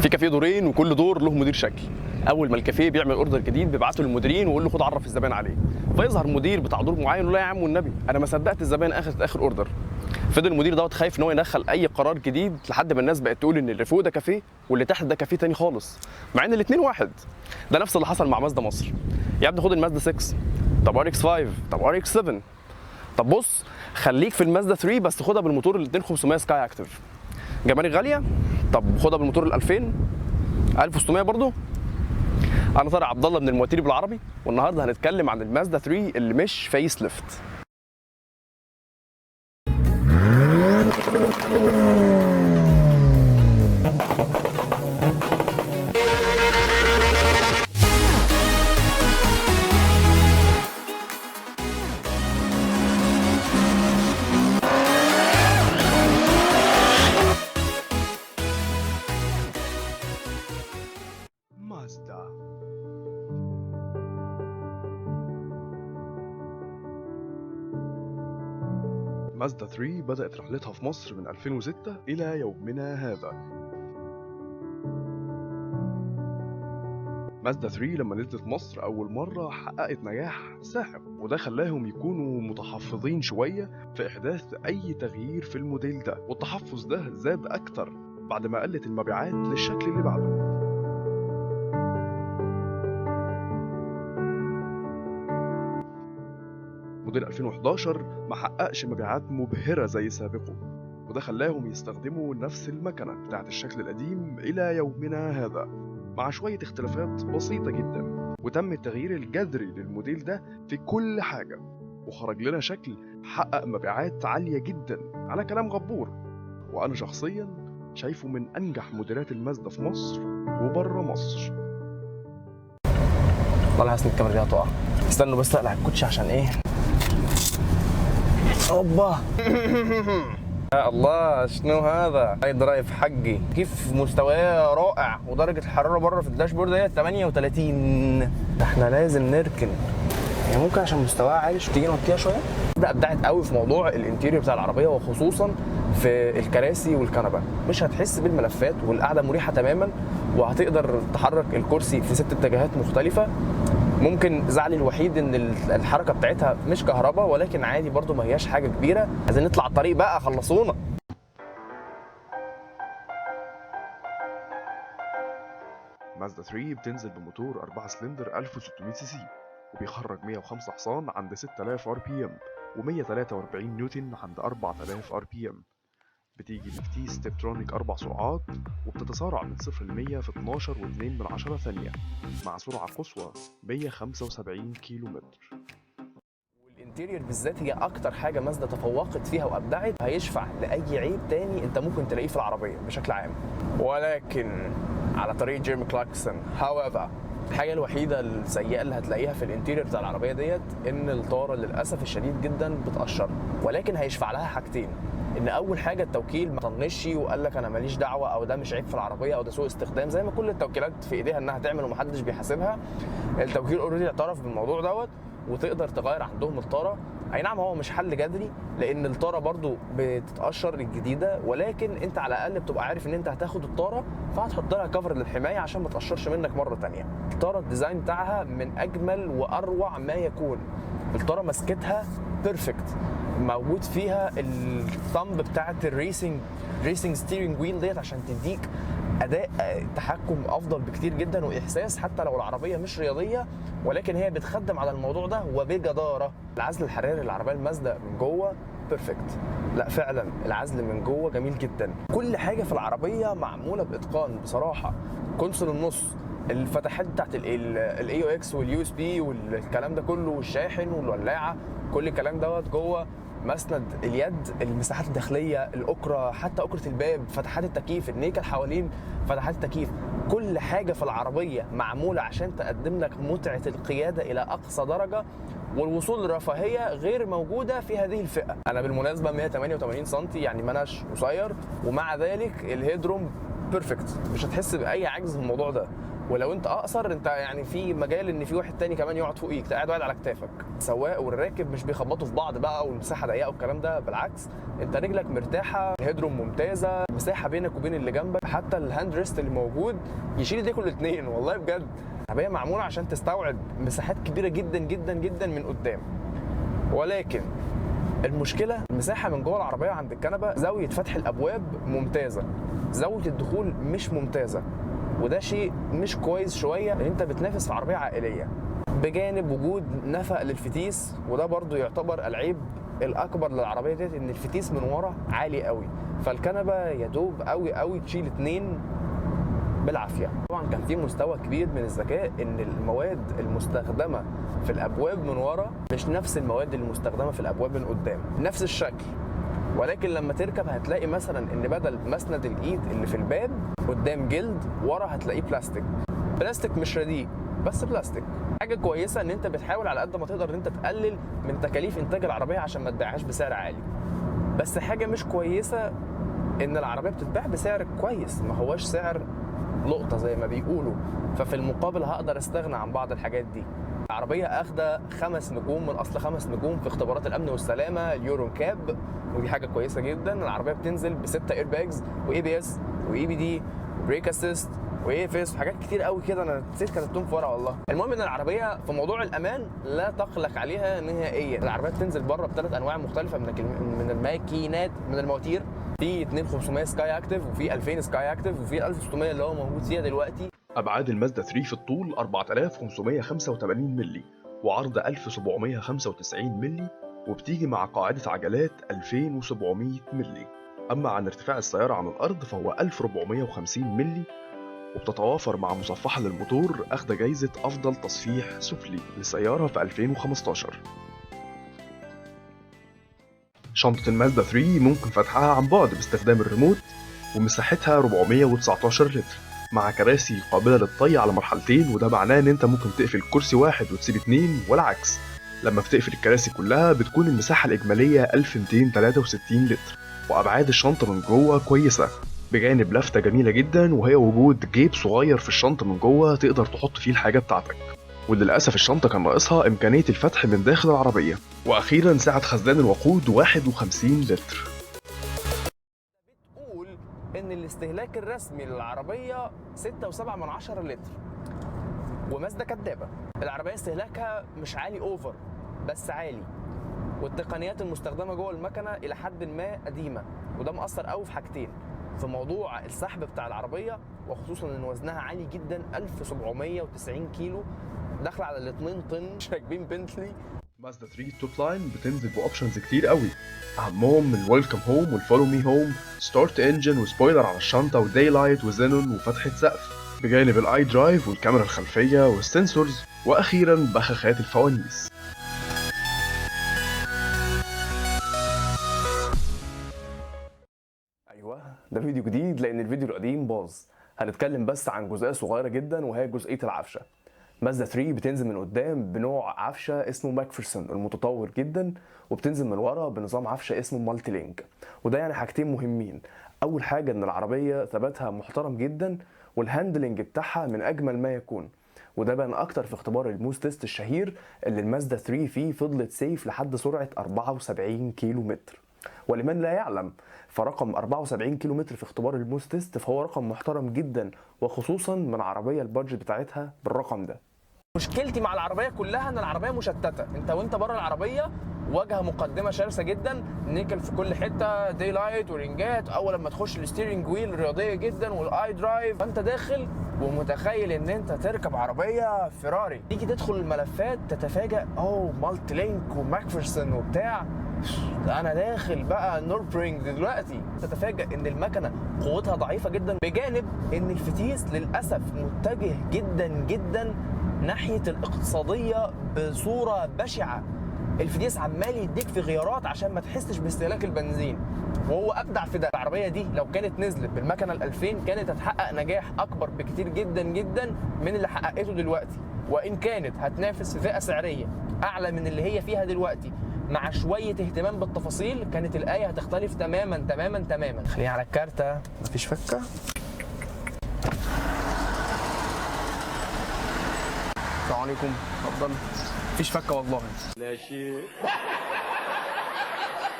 في كافيه دورين وكل دور له مدير شكل. اول ما الكافيه بيعمل اوردر جديد بيبعته للمديرين ويقول له خد عرف الزبائن عليه، فيظهر مدير بتاع دور معين يقول له يا عم والنبي انا ما صدقت الزبائن اخذت اخر اوردر. فضل المدير دوت خايف ان هو يدخل اي قرار جديد لحد ما الناس بقت تقول ان اللي فوق ده كافيه واللي تحت ده كافيه تاني خالص، مع ان الاثنين واحد. ده نفس اللي حصل مع مازدا مصر. يا ابني خد المازدا 6، طب ار اكس 5، طب ار اكس 7، طب بص خليك في المازدا 3 بس خدها بالموتور ال 2500 سكاي اكتف. جمارك غاليه؟ طب خدها بالموتور ال 2000 1600 برضه. انا طارق عبد الله من المواتير بالعربي، والنهارده هنتكلم عن المازدا 3 اللي مش فيس ليفت. مازدا. مازدا 3 بدأت رحلتها في مصر من 2006 إلى يومنا هذا. مازدا 3 لما نزلت مصر أول مرة حققت نجاح ساحق، وده خلاهم يكونوا متحفظين شوية في إحداث أي تغيير في الموديل ده، والتحفظ ده زاد أكتر بعد ما قلت المبيعات للشكل اللي بعده. موديل 2011 ما حققش مبيعات مبهرة زي سابقه، وده خلاهم يستخدموا نفس المكنة بتاعت الشكل القديم إلى يومنا هذا مع شوية اختلافات بسيطة جدا، وتم التغيير الجذري للموديل ده في كل حاجة، وخرج لنا شكل حقق مبيعات عالية جدا على كلام غبور، وأنا شخصيا شايفه من أنجح موديلات المازدا في مصر وبره مصر. والله حاسس ان الكاميرا دي هتقع. استنوا بس اقلع الكوتش عشان ايه؟ اوبا يا الله شنو هذا؟ هاي درايف حقي كيف مستواه رائع، ودرجه الحراره بره في الداشبورد هي 38. ده احنا لازم نركن، يعني ممكن عشان مستواها عالي تيجي نوطيها شويه. ده ابدعت قوي في موضوع الانتيريور بتاع العربيه، وخصوصا في الكراسي والكنبه. مش هتحس بالملفات والقعده مريحه تماما، وهتقدر تحرك الكرسي في 6 اتجاهات مختلفه. ممكن زعلي الوحيد ان الحركه بتاعتها مش كهرباء، ولكن عادي برضو ما هياش حاجه كبيره. عايزين نطلع على الطريق بقى، خلصونا. مازدا 3 بتنزل بموتور 4 سلندر 1600 سي سي، وبيخرج 105 حصان عند 6000 ار بي ام و143 نيوتن عند 4000 ار بي ام. بتيجي بكتي ستيبترونيك 4 سرعات، وبتتسارع من 0 ل 100 في 12.2 ثانية مع سرعة قصوى 175 كيلو متر. والانتيريور بالذات هي اكتر حاجه مازدا تفوقت فيها وابدعت، هيشفع لاي عيب تاني انت ممكن تلاقيه في العربيه بشكل عام. ولكن على طريق جيرمي كلاركسون however، الحاجه الوحيده السيئه اللي هتلاقيها في الانتيريور بتاع العربيه ديت ان الطاره للاسف الشديد جدا بتقشر. ولكن هيشفع لها حاجتين، ان اول حاجه التوكيل ما طنشش وقال لك انا ماليش دعوه، او ده مش عيب في العربيه، او ده سوء استخدام، زي ما كل التوكيلات في ايديها انها تعمل ومحدش بيحاسبها. التوكيل اوريدي اعترف بالموضوع دوت، وتقدر تغير عندهم الطاره. اي نعم هو مش حل جذري لان الطاره برضو بتتقشر الجديده، ولكن انت على الاقل بتبقى عارف ان انت هتاخد الطاره فهتحط لها كفر للحمايه عشان ما تقشرش منك مره ثانيه. الطاره الديزاين بتاعها من اجمل واروع ما يكون. الطاره مسكتها بيرفكت، موجود فيها الثامب بتاعت الريسنج ستيرنج ويل ديت عشان تديك اداء تحكم افضل بكتير جدا، واحساس حتى لو العربيه مش رياضيه ولكن هي بتخدم على الموضوع ده وبجداره. العزل الحراري للعربيه المازدا من جوه بيرفكت، لا فعلا العزل من جوه جميل جدا. كل حاجه في العربيه معموله باتقان بصراحه. كونسول النص، الفتحات بتاعت الاي او اكس واليو اس بي والكلام ده كله، والشاحن والولاعه، كل الكلام دوت جوه. مسند اليد، المساحات الداخليه، الاكره، حتى اكره الباب، فتحات التكييف، النيكل حوالين فتحات التكييف، كل حاجه في العربيه معموله عشان تقدم لك متعه القياده الى اقصى درجه، والوصول لرفاهيه غير موجوده في هذه الفئه. انا بالمناسبه 188 سم، يعني مناش قصير، ومع ذلك الهيدروم بيرفكت، مش هتحس باي عجز في الموضوع ده. ولو انت اقصر انت يعني في مجال ان في واحد تاني كمان يقعد فوقيك، انت قاعد واحد على كتافك. السواق والراكب مش بيخبطوا في بعض بقى والمساحه ضيقه والكلام ده، بالعكس انت رجلك مرتاحه، هيدروم ممتازه، مساحه بينك وبين اللي جنبك، حتى الهاند ريست اللي موجود يشيل ايديكوا الاثنين والله بجد. العربيه معموله عشان تستوعب مساحات كبيره جدا جدا جدا من قدام، ولكن المشكله المساحه من جوه العربيه عند الكنبه، زاويه فتح الابواب ممتازه، زاويه الدخول مش ممتازه، وده شيء مش كويس شويه لان انت بتنافس في عربيه عائليه، بجانب وجود نفق للفتيس، وده برضو يعتبر العيب الاكبر للعربيه ديت، ان الفتيس من ورا عالي قوي، فالكنبه يدوب قوي قوي تشيل اتنين بالعافيه. طبعا كان في مستوى كبير من الذكاء ان المواد المستخدمه في الابواب من ورا مش نفس المواد المستخدمه في الابواب من قدام، نفس الشكل، ولكن لما تركب هتلاقي مثلا ان بدل مسند الايد اللي في الباب قدام جلد، ورا هتلاقيه بلاستيك. بلاستيك مش رديء بس بلاستيك. حاجه كويسه ان انت بتحاول على قد ما تقدر ان انت تقلل من تكاليف انتاج العربيه عشان ما تبيعهاش بسعر عالي، بس حاجه مش كويسه ان العربيه بتتباع بسعر كويس ما هواش سعر لقطه زي ما بيقولوا، ففي المقابل هقدر استغنى عن بعض الحاجات دي. العربيه اخده 5 نجوم من اصل 5 نجوم في اختبارات الامن والسلامه اليورو كاب، ودي حاجه كويسه جدا. العربيه بتنزل ب6 اير باجز واي بي اس واي بي دي وبريك اسيست واي اف اس وحاجات كتير قوي كده انا نسيت كتبتهم في ورقه والله. المهم ان العربيه في موضوع الامان لا تقلق عليها نهائيا. العربيه بتنزل بره ب3 انواع مختلفه من الماكينات، من المواتير، في 2500 سكاي اكتيف وفي 2000 سكاي اكتيف وفي 1600 اللي هو موجود فيها دلوقتي. أبعاد المازدا 3 في الطول 4585 مللي وعرض 1795 مللي، وبتيجي مع قاعدة عجلات 2700 مللي. أما عن ارتفاع السيارة عن الأرض فهو 1450 مللي، وبتتوافر مع مصفحة للموتور أخذ جايزة أفضل تصفيح سفلي للسيارة في 2015. شنطة المازدا 3 ممكن فتحها عن بعد باستخدام الريموت، ومساحتها 419 لتر مع كراسي قابلة للطي على مرحلتين، وده معناه ان انت ممكن تقفل كرسي واحد وتسيب 2 والعكس. لما بتقفل الكراسي كلها بتكون المساحة الإجمالية 1263 لتر. وأبعاد الشنطة من جوه كويسة، بجانب لفتة جميلة جدا وهي وجود جيب صغير في الشنطة من جوه تقدر تحط فيه الحاجة بتاعتك. وللأسف الشنطة كان ناقصها إمكانية الفتح من داخل العربية. وأخيرا سعة خزان الوقود 51 لتر. بتقول ان الاستهلاك الرسمي للعربيه 6.7 لتر، ومازدا كدابه. العربيه استهلاكها مش عالي اوفر بس عالي، والتقنيات المستخدمه جوه المكنه الى حد ما قديمه، وده مأثر قوي في حاجتين، في موضوع السحب بتاع العربيه، وخصوصا ان وزنها عالي جدا 1790 كيلو، داخله على ال 2 طن راكبين بنتلي. مازدا 3 توب لاين بتنزل باوبشنز كتير قوي، اهمهم الويلكم هوم والفولو مي هوم، ستارت انجن وسبويلر على الشنطه وداي لايت وزينون وفتحه سقف، بجانب الاي درايف والكاميرا الخلفيه والسنسورز، واخيرا بخاخات الفوانيس. ايوه ده فيديو جديد لان الفيديو القديم باظ. هنتكلم بس عن جزئيه صغيره جدا وهي جزئيه العفشه. مازدا 3 بتنزل من قدام بنوع عفشه اسمه ماكفيرسون المتطور جدا، وبتنزل من ورا بنظام عفشه اسمه مالتي لينك، وده يعني حاجتين مهمين. اول حاجه ان العربيه ثباتها محترم جدا، والهاندلنج بتاعها من اجمل ما يكون، وده بان اكتر في اختبار الموز تيست الشهير اللي المازدا 3 فيه فضلت سيف لحد سرعه 74 كيلو متر. ولمن لا يعلم فرقم 74 كيلو متر في اختبار الموز تيست فهو رقم محترم جدا، وخصوصا من عربيه البادجت بتاعتها بالرقم ده. مشكلتي مع العربيه كلها ان العربيه مشتته، انت وانت بره العربيه واجهه مقدمه شرسه جدا، نيكل في كل حته، داي لايت ورنجات، اول لما تخش الستيرنج ويل رياضيه جدا والاي درايف، فانت داخل ومتخيل ان انت تركب عربيه فيراري، تيجي تدخل الملفات تتفاجئ مالتي لينك وماكفيرسون وبتاع، انا داخل بقى نوربرينج دلوقتي، تتفاجئ ان المكنه قوتها ضعيفه جدا، بجانب ان الفتيس للاسف متجه جدا جدا ناحيه الاقتصاديه بصوره بشعه. الفتيس عمال يديك في غيارات عشان ما تحسش باستهلاك البنزين، وهو ابدع في ده. العربيه دي لو كانت نزلت بالمكنه ال2000 كانت هتحقق نجاح اكبر بكتير جدا جدا من اللي حققته دلوقتي، وان كانت هتنافس في فئه سعريه اعلى من اللي هي فيها دلوقتي، مع شويه اهتمام بالتفاصيل كانت الايه هتختلف تماما تماما تماما. خلينا على الكارته، مفيش فكه. السلام عليكم. اتفضل. مفيش فكه والله. لا شيء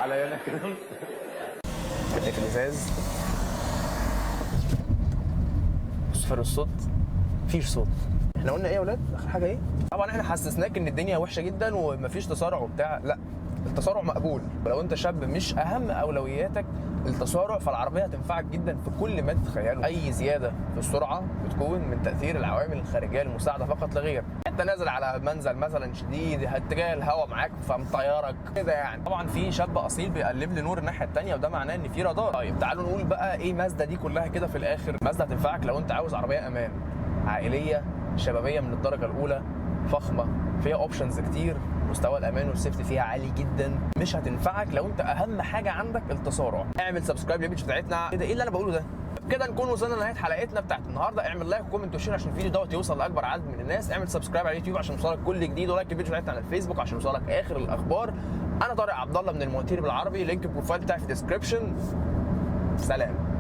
على انا كلام. في الازاز. صفر الصوت. مفيش صوت. احنا قلنا ايه يا ولاد؟ اخر حاجه ايه؟ طبعا احنا حسسناك ان الدنيا وحشه جدا ومفيش تسارع وبتاع، لا التسارع مقبول. ولو انت شاب مش اهم اولوياتك التسارع، فالعربيه هتنفعك جدا في كل ما تتخيله. اي زياده في السرعه بتكون من تاثير العوامل الخارجيه المساعده فقط لا غير. انت نازل على منزل مثلا شديد، اتجاه الهواء معاك فمطيرك كده يعني. طبعا في شاب اصيل بيقلب لي نور الناحيه الثانيه وده معناه ان في رادار. طيب تعالوا نقول بقى ايه مازدا دي كلها كده في الاخر. مازدا هتنفعك لو انت عاوز عربيه امان، عائليه، شبابيه من الدرجه الاولى، فخمه، فيها اوبشنز كتير، مستوى الامان والسيفتي فيها عالي جدا. مش هتنفعك لو انت اهم حاجه عندك التسارع. اعمل سبسكرايب للبيج بتاعتنا. ايه ده؟ ايه اللي انا بقوله ده؟ كده نكون وصلنا لنهايه حلقتنا بتاعت النهارده. اعمل لايك وكومنت وشير عشان الفيديو دوت يوصل لاكبر عدد من الناس. اعمل سبسكرايب على اليوتيوب عشان يوصلك كل جديد، ولايك الفيديو بتاعتنا على الفيسبوك عشان يوصلك اخر الاخبار. انا طارق عبد الله من المواتير بالعربي، لينك البروفايل بتاعي في الديسكربشن. سلام.